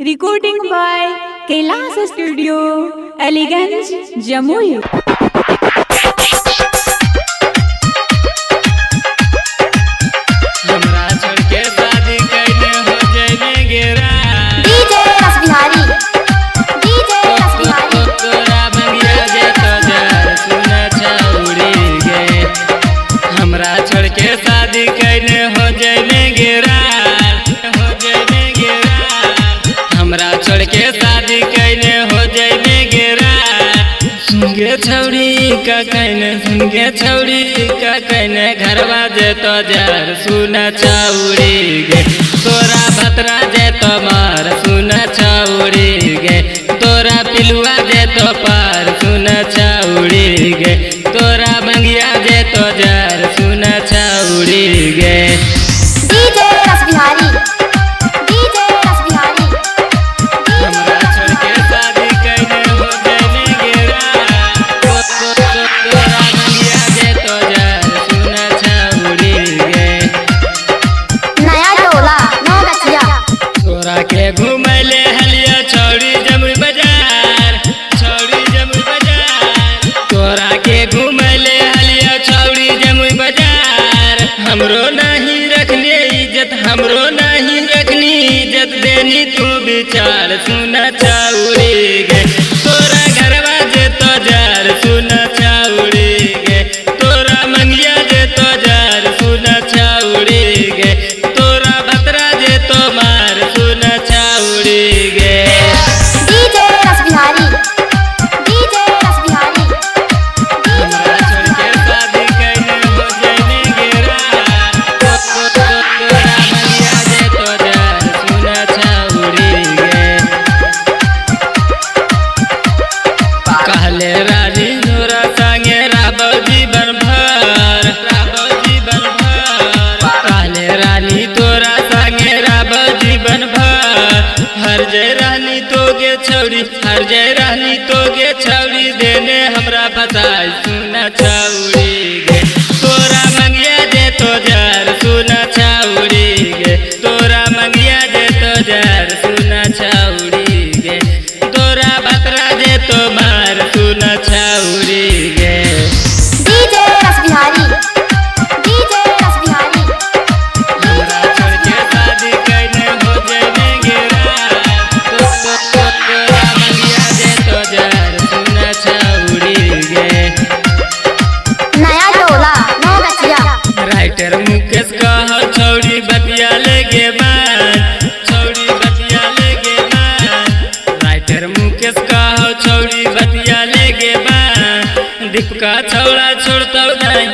Recording by Kailas Studio, Aliganj, Jamui। छौड़ी का कहने सुन के छौड़ी का कहने घरवा जे तो जार सुना छौड़ी गे तोरा भतरा जे तो मार सुना छौड़ी गे तोरा पिलुआ जे तो पार सुना छौड़ी गे तोरा मंगिया जे तो जार सुना छौड़ी गे। डीजे रस बिहारी घुमैले हलिया छौड़ी जमुई बाजार तोरा के घुमैले हलिया छौड़ी जमुई बाजार हमरो नहीं रखनी इज्जत देनी तू विचार सुना छौड़ी गे तोरा घरवा जे तो जार सुना छौड़ी गे तोरा मंगिया जे तो जार सुना छौड़ी गे तोरा भतरा जे तो मार सुना छौड़ी गे। डीजे रस बिहारी हमरा छोड़ के शादी कैने हो जाने गेरा तोरा मंगिया जे तो जार सुना छौड़ी गे। कहले रानी तोरा संगे रहबो जीवन भर कहले रानी तोरा संगे रहबो जीवन भर हर जय रहनी तो गे छौड़ी देने हमरा बताई सुना छौड़ी गे तोरा मंगिया जे तो जार सुना छौड़ी गे तोरा मंगिया जे तो जार सुना छौड़ी गे तोरा भतरा जे तो मार सुना छौड़ी गे। डीजे रस बिहारी हमरा छोड़ के शादी कैने हो जाने गेरा तोरा मंगिया जे तो जार सुना छौड़ी गे। नया टोला नौगछिया राइटर मुकेश कह छौड़ी बतिया लेगे राइटर मुकेश कह छौड़ी बतिया लेगे दीपका छौड़ा छोड़तौ नहीं